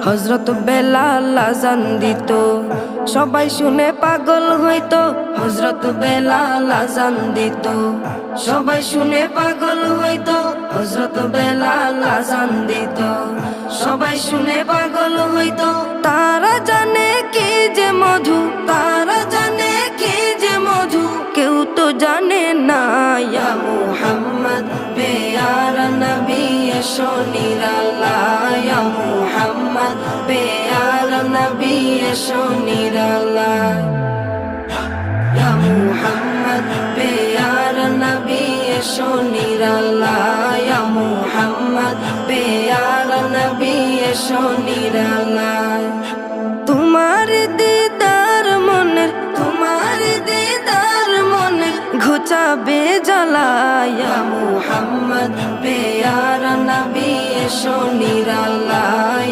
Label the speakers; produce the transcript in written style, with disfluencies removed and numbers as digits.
Speaker 1: হযরত বেলাল আযান দিত, সবাই শুনে পাগল হইতো। হযরত বেলাল আযান দিত, সবাই শুনে পাগল হইতো। হযরত বেলাল আযান দিত, সবাই শুনে পাগল হইতো। তারা জানে কি যে মধু, তারা জানে কি যে মধু, কেউ তো জানে না। ইয়া মুহাম্মদ পেয়ারা নবী এসো নিরালায়, ইয়া মুহাম্মদ পেয়ারা নবী এসো নিরালায়, ইয়া মুহাম্মদ পেয়ারা নবী এসো নিরালায়, ইয়া মুহাম্মদ পেয়ারা নবী এসো নিরালায়। তোমার দিদার মনের, তোমার দিদার মনের ঘুচাবে জ্বালা। ইয়া মুহাম্মদ পেয়ারা নবী এসো নিরালায়।